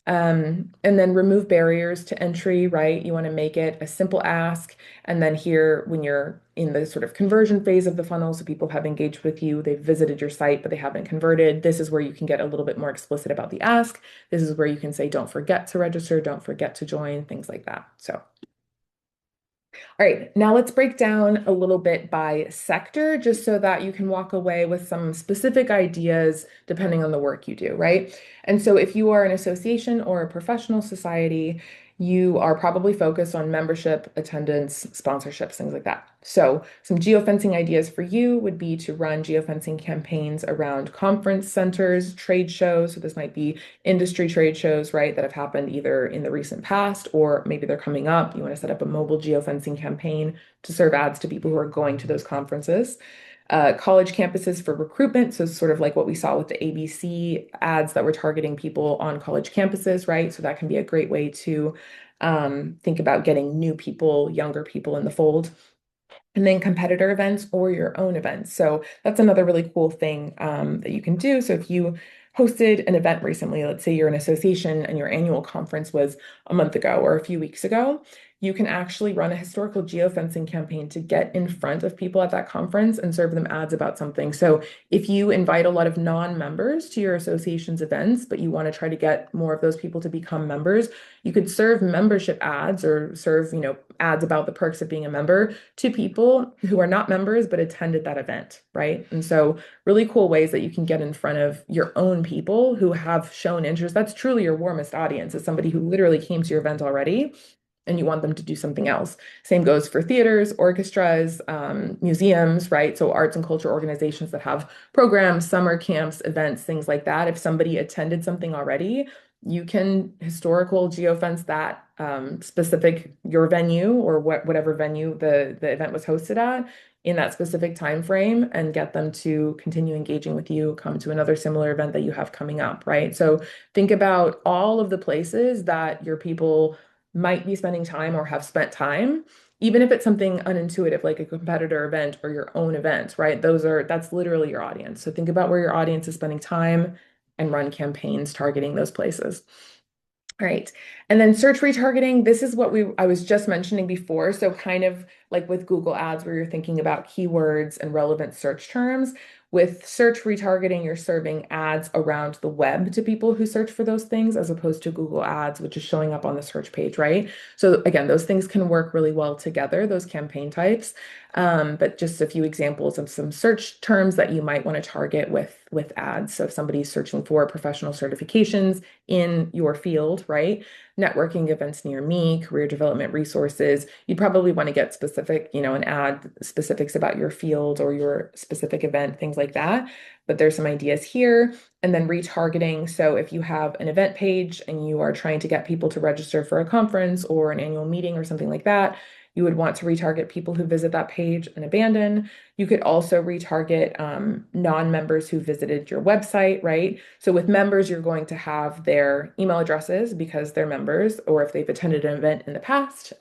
And then remove barriers to entry, right? You want to make it a simple ask. And then here, when you're in the sort of conversion phase of the funnel, so people have engaged with you, they've visited your site, but they haven't converted. This is where you can get a little bit more explicit about the ask. This is where you can say, don't forget to register, don't forget to join, things like that. So. All right, now let's break down a little bit by sector, just so that you can walk away with some specific ideas depending on the work you do, right? And so if you are an association or a professional society, you are probably focused on membership, attendance, sponsorships, things like that. So some geofencing ideas for you would be to run geofencing campaigns around conference centers, trade shows. So this might be industry trade shows, right, that have happened either in the recent past or maybe they're coming up. You want to set up a mobile geofencing campaign to serve ads to people who are going to those conferences. College campuses for recruitment. So sort of like what we saw with the ABC ads that were targeting people on college campuses, right? So that can be a great way to think about getting new people, younger people in the fold. And then competitor events or your own events. So that's another really cool thing that you can do. So if you hosted an event recently, let's say you're an association and your annual conference was a month ago or a few weeks ago, you can actually run a historical geofencing campaign to get in front of people at that conference and serve them ads about something. So if you invite a lot of non-members to your association's events, but you want to try to get more of those people to become members, you could serve membership ads or serve, ads about the perks of being a member to people who are not members but attended that event, right? And so really cool ways that you can get in front of your own people who have shown interest. That's truly your warmest audience, is somebody who literally came to your event already and you want them to do something else. Same goes for theaters, orchestras, museums, right? So arts and culture organizations that have programs, summer camps, events, things like that. If somebody attended something already, you can historical geofence that specific your venue or whatever venue the event was hosted at in that specific time frame and get them to continue engaging with you, come to another similar event that you have coming up, right? So think about all of the places that your people might be spending time or have spent time, even if it's something unintuitive like a competitor event or your own event, right? That's literally your audience. So think about where your audience is spending time and run campaigns targeting those places. All right. And then search retargeting, this is what I was just mentioning before. So kind of like with Google Ads where you're thinking about keywords and relevant search terms. With search retargeting, you're serving ads around the web to people who search for those things as opposed to Google Ads, which is showing up on the search page, right? So again, those things can work really well together, those campaign types. But just a few examples of some search terms that you might want to target with ads. So if somebody's searching for professional certifications in your field, right? Networking events near me, career development resources, you'd probably want to get specific, and add specifics about your field or your specific event, things like that. But there's some ideas here. And then retargeting. So if you have an event page and you are trying to get people to register for a conference or an annual meeting or something like that, you would want to retarget people who visit that page and abandon. You could also retarget non-members who visited your website, right? So with members, you're going to have their email addresses because they're members, or if they've attended an event in the past,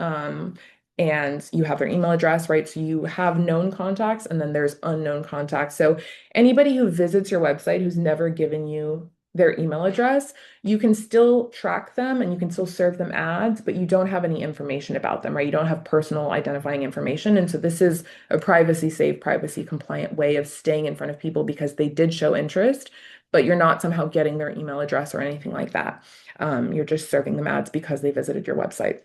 and you have their email address, right? So you have known contacts and then there's unknown contacts. So anybody who visits your website who's never given you their email address, you can still track them and you can still serve them ads, but you don't have any information about them, right? You don't have personal identifying information. And so this is a privacy safe, privacy compliant way of staying in front of people because they did show interest, but you're not somehow getting their email address or anything like that. You're just serving them ads because they visited your website.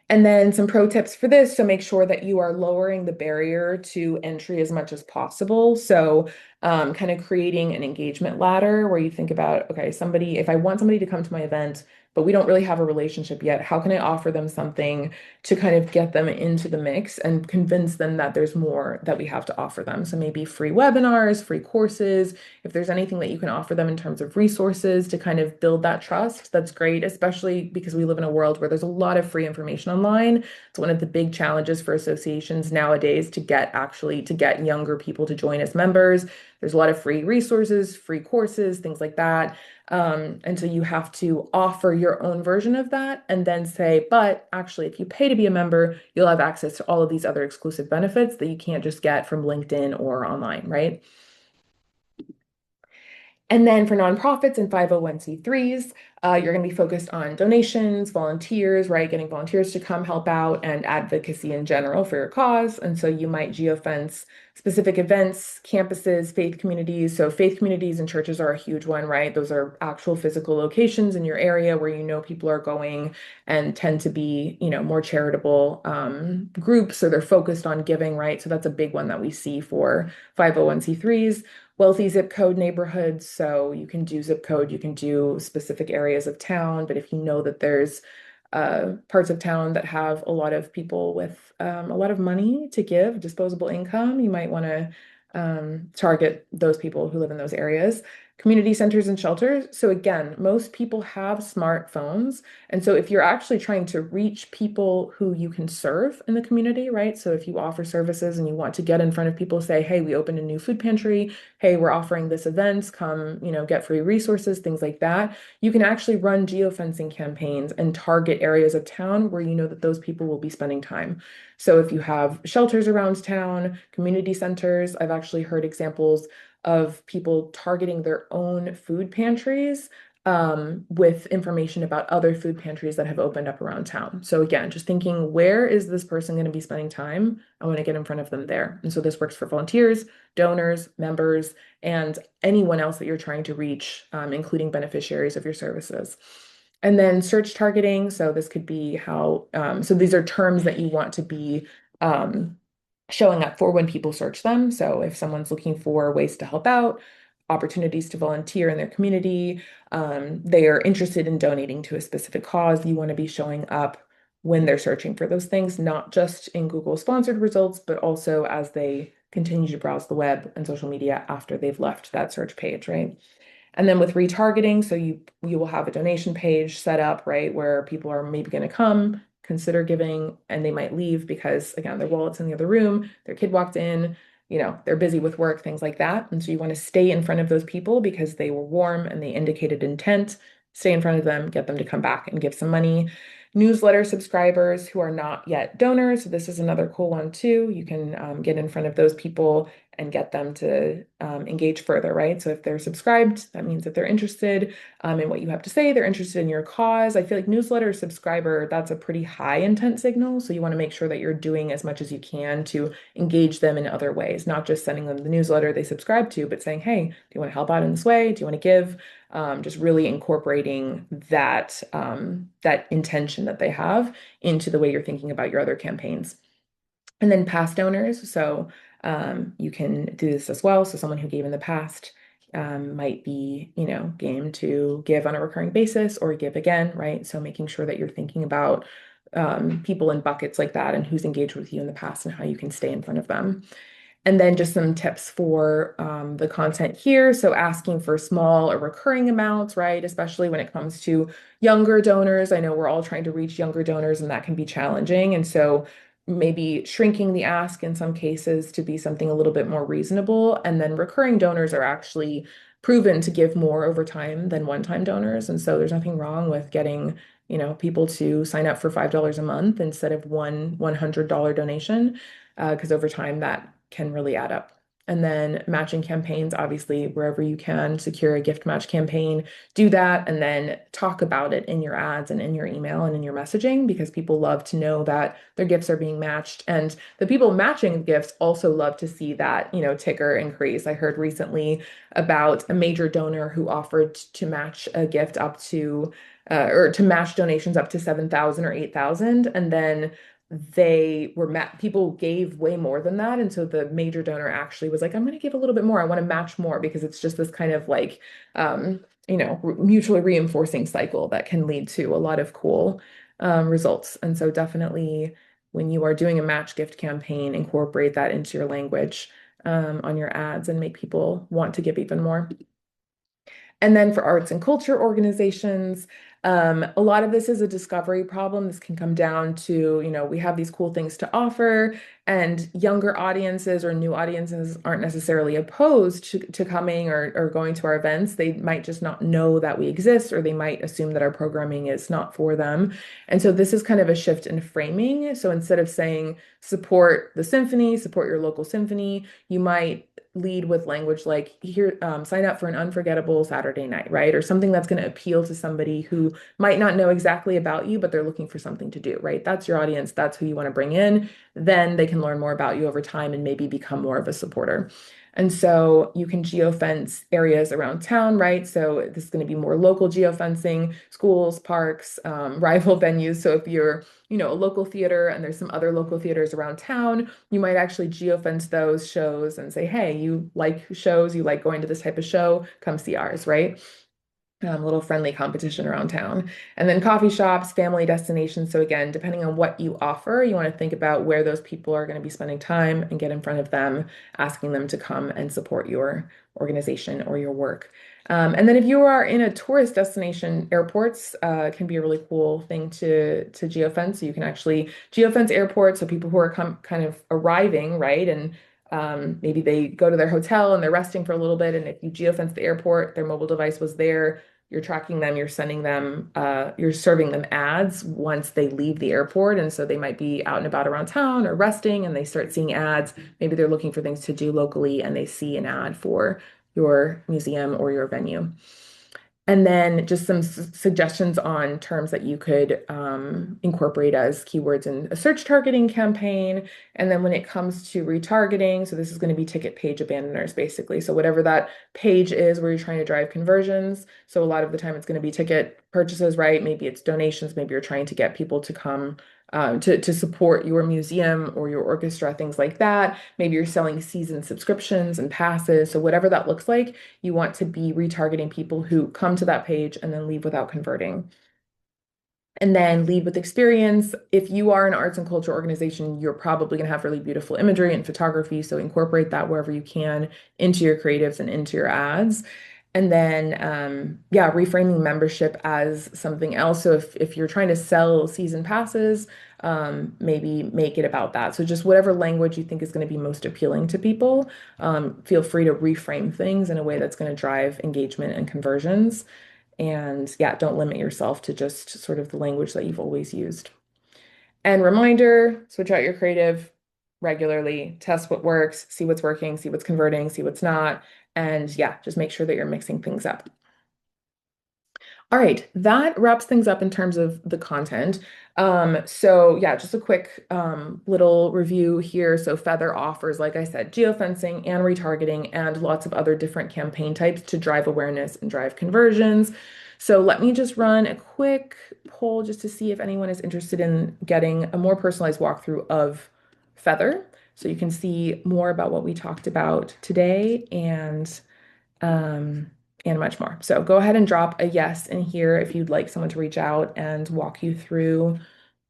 And then some pro tips for this. So make sure that you are lowering the barrier to entry as much as possible. So kind of creating an engagement ladder where you think about, okay, if I want somebody to come to my event, but we don't really have a relationship yet, how can I offer them something to kind of get them into the mix and convince them that there's more that we have to offer them? So maybe free webinars, free courses, if there's anything that you can offer them in terms of resources to kind of build that trust, that's great, especially because we live in a world where there's a lot of free information online. It's one of the big challenges for associations nowadays to get younger people to join as members. There's a lot of free resources, free courses, things like that. And so you have to offer your own version of that and then say, but actually, if you pay to be a member, you'll have access to all of these other exclusive benefits that you can't just get from LinkedIn or online, right? And then for nonprofits and 501(c)(3)s, you're going to be focused on donations, volunteers, right? Getting volunteers to come help out and advocacy in general for your cause. And so you might geofence specific events, campuses, faith communities. So faith communities and churches are a huge one, right? Those are actual physical locations in your area where you know people are going and tend to be, more charitable groups. So they're focused on giving, right? So that's a big one that we see for 501(c)(3)s. Wealthy zip code neighborhoods. So you can do zip code, you can do specific areas of town, but if you know that there's parts of town that have a lot of people with a lot of money to give, disposable income, you might want to target those people who live in those areas. Community centers and shelters. So again, most people have smartphones. And so if you're actually trying to reach people who you can serve in the community, right? So if you offer services and you want to get in front of people, say, hey, we opened a new food pantry. Hey, we're offering this event. Come, get free resources, things like that. You can actually run geofencing campaigns and target areas of town where you know that those people will be spending time. So if you have shelters around town, community centers, I've actually heard examples of people targeting their own food pantries with information about other food pantries that have opened up around town. So again, just thinking, where is this person going to be spending time? I want to get in front of them there. And so this works for volunteers, donors, members, and anyone else that you're trying to reach, including beneficiaries of your services. And then search targeting. So this could be so these are terms that you want to be showing up for when people search them. So if someone's looking for ways to help out, opportunities to volunteer in their community, they are interested in donating to a specific cause, you want to be showing up when they're searching for those things, not just in Google sponsored results, but also as they continue to browse the web and social media after they've left that search page, right? And then with retargeting, so you will have a donation page set up, right, where people are maybe going to come, consider giving, and they might leave because again, their wallet's in the other room, their kid walked in, they're busy with work, things like that. And so you want to stay in front of those people because they were warm and they indicated intent. Stay in front of them, get them to come back and give some money. Newsletter subscribers who are not yet donors. So this is another cool one too. You can get in front of those people and get them to engage further, right? So if they're subscribed, that means that they're interested in what you have to say. They're interested in your cause. I feel like newsletter subscriber, that's a pretty high intent signal. So you want to make sure that you're doing as much as you can to engage them in other ways, not just sending them the newsletter they subscribe to, but saying, hey, do you want to help out in this way? Do you want to give? Just really incorporating that intention that they have into the way you're thinking about your other campaigns. And then past donors. So you can do this as well. So someone who gave in the past might be, game to give on a recurring basis or give again, right? So making sure that you're thinking about people in buckets like that and who's engaged with you in the past and how you can stay in front of them. And then just some tips for the content here. So asking for small or recurring amounts, right? Especially when it comes to younger donors. I know we're all trying to reach younger donors and that can be challenging. And so maybe shrinking the ask in some cases to be something a little bit more reasonable. And then recurring donors are actually proven to give more over time than one-time donors. And so there's nothing wrong with getting, people to sign up for $5 a month instead of one $100 donation, because over time that can really add up. And then matching campaigns, obviously, wherever you can secure a gift match campaign, do that and then talk about it in your ads and in your email and in your messaging because people love to know that their gifts are being matched. And the people matching the gifts also love to see that, ticker increase. I heard recently about a major donor who offered to match a gift up to, or to match donations up to 7,000 or 8,000. And then people gave way more than that. And so the major donor actually was like, I'm going to give a little bit more. I want to match more because it's just this kind of like, mutually reinforcing cycle that can lead to a lot of cool results. And so definitely when you are doing a match gift campaign, incorporate that into your language on your ads and make people want to give even more. And then for arts and culture organizations, a lot of this is a discovery problem. This can come down to, we have these cool things to offer, and younger audiences or new audiences aren't necessarily opposed to coming or going to our events. They might just not know that we exist, or they might assume that our programming is not for them. And so this is kind of a shift in framing. So instead of saying support the symphony, support your local symphony, you might lead with language like here, sign up for an unforgettable Saturday night, right? Or something that's going to appeal to somebody who might not know exactly about you, but they're looking for something to do, right? That's your audience. That's who you want to bring in. Then they can learn more about you over time and maybe become more of a supporter. And so you can geofence areas around town, right? So this is going to be more local geofencing, schools, parks, rival venues. So if you're, a local theater and there's some other local theaters around town, you might actually geofence those shows and say, hey, you like shows, you like going to this type of show, come see ours, right? Little friendly competition around town. And then coffee shops, family destinations. So again, depending on what you offer, you want to think about where those people are going to be spending time and get in front of them, asking them to come and support your organization or your work. And then if you are in a tourist destination, airports can be a really cool thing to geofence. So you can actually geofence airports, so people who are kind of arriving, right? And maybe they go to their hotel and they're resting for a little bit. And if you geofence the airport, their mobile device was there, you're tracking them, you're sending them, you're serving them ads once they leave the airport. And so they might be out and about around town or resting and they start seeing ads. Maybe they're looking for things to do locally and they see an ad for your museum or your venue. And then just some suggestions on terms that you could incorporate as keywords in a search targeting campaign. And then when it comes to retargeting, so this is going to be ticket page abandoners, basically. So whatever that page is where you're trying to drive conversions. So a lot of the time it's going to be ticket purchases, right? Maybe it's donations. Maybe you're trying to get people to come to support your museum or your orchestra, things like that. Maybe you're selling season subscriptions and passes. So whatever that looks like, you want to be retargeting people who come to that page and then leave without converting. And then lead with experience. If you are an arts and culture organization, you're probably going to have really beautiful imagery and photography. So incorporate that wherever you can into your creatives and into your ads. And then, yeah, reframing membership as something else. So if you're trying to sell season passes, maybe make it about that. So just whatever language you think is going to be most appealing to people, feel free to reframe things in a way that's going to drive engagement and conversions. And yeah, don't limit yourself to just sort of the language that you've always used. And reminder, switch out your creative regularly, test what works, see what's working, see what's converting, see what's not. And yeah, just make sure that you're mixing things up. All right, that wraps things up in terms of the content. So yeah, just a quick little review here. So Feathr offers, like I said, geofencing and retargeting and lots of other different campaign types to drive awareness and drive conversions. So let me just run a quick poll just to see if anyone is interested in getting a more personalized walkthrough of Feathr. So you can see more about what we talked about today um, and much more. So go ahead and drop a yes in here if you'd like someone to reach out and walk you through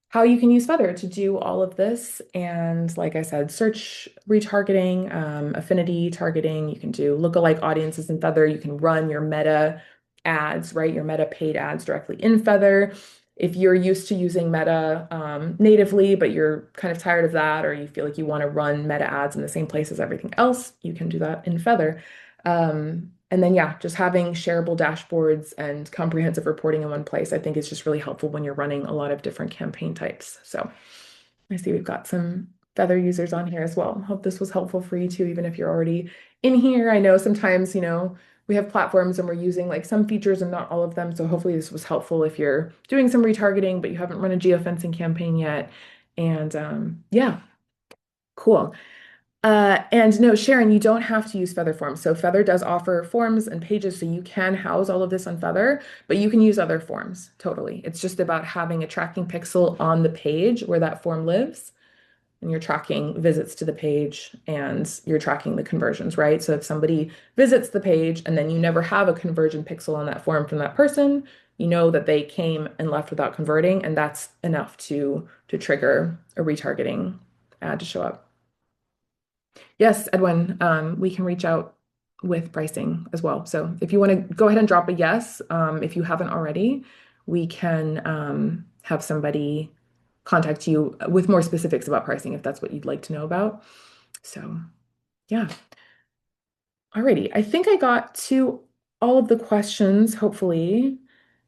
how you can use Feathr to do all of this. And like I said, search retargeting, affinity targeting. You can do lookalike audiences in Feathr. You can run your meta ads, right? Your meta paid ads directly in Feathr. If you're used to using Meta natively, but you're kind of tired of that, or you feel like you want to run Meta ads in the same place as everything else, you can do that in Feathr. And then, yeah, just having shareable dashboards and comprehensive reporting in one place, I think is just really helpful when you're running a lot of different campaign types. So I see we've got some Feathr users on here as well. Hope this was helpful for you too, even if you're already in here. I know sometimes, we have platforms and we're using like some features and not all of them. So hopefully this was helpful if you're doing some retargeting, but you haven't run a geofencing campaign yet. And yeah, cool. And no, Sharon, you don't have to use Feathr forms. So Feathr does offer forms and pages, so you can house all of this on Feathr, but you can use other forms, totally. It's just about having a tracking pixel on the page where that form lives, and you're tracking visits to the page and you're tracking the conversions, right? So if somebody visits the page and then you never have a conversion pixel on that form from that person, you know that they came and left without converting, and that's enough to trigger a retargeting ad to show up. Yes, Edwin, we can reach out with pricing as well. So if you want to go ahead and drop a yes, if you haven't already, we can have somebody contact you with more specifics about pricing if that's what you'd like to know about. So yeah. Alrighty. I think I got to all of the questions, hopefully.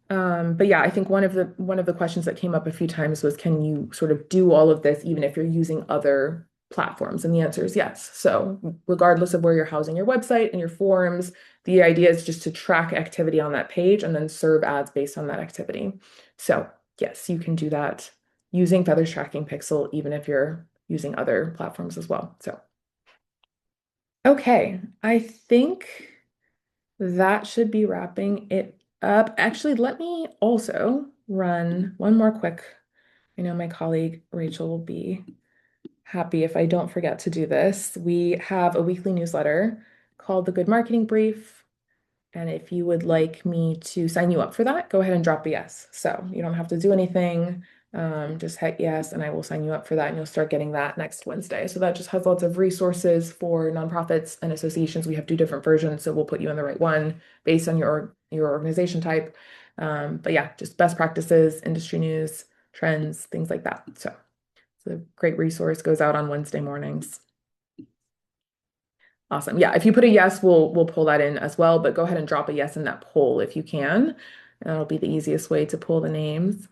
But yeah, I think one of the questions that came up a few times was, can you sort of do all of this even if you're using other platforms? And the answer is yes. So regardless of where you're housing your website and your forums, the idea is just to track activity on that page and then serve ads based on that activity. So yes, you can do that using Feathr's tracking pixel, even if you're using other platforms as well. So okay, I think that should be wrapping it up. Actually, let me also run one more quick. I know my colleague Rachel will be happy if I don't forget to do this. We have a weekly newsletter called the Good Marketing Brief. And if you would like me to sign you up for that, go ahead and drop a yes. So you don't have to do anything. Just hit yes, and I will sign you up for that, and you'll start getting that next Wednesday. So that just has lots of resources for nonprofits and associations. We have two different versions, so we'll put you in the right one based on your organization type. But yeah, just best practices, industry news, trends, things like that. So it's a great resource, goes out on Wednesday mornings. Awesome. Yeah, if you put a yes, we'll pull that in as well, but go ahead and drop a yes in that poll if you can. That'll be the easiest way to pull the names.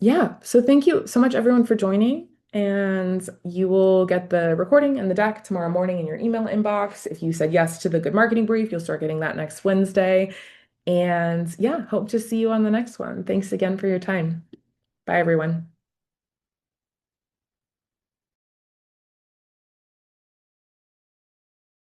Yeah, so thank you so much everyone for joining, and you will get the recording and the deck tomorrow morning in your email inbox. If you said yes to the Good Marketing Brief, you'll start getting that next Wednesday. And yeah, hope to see you on the next one. Thanks again for your time. Bye, everyone.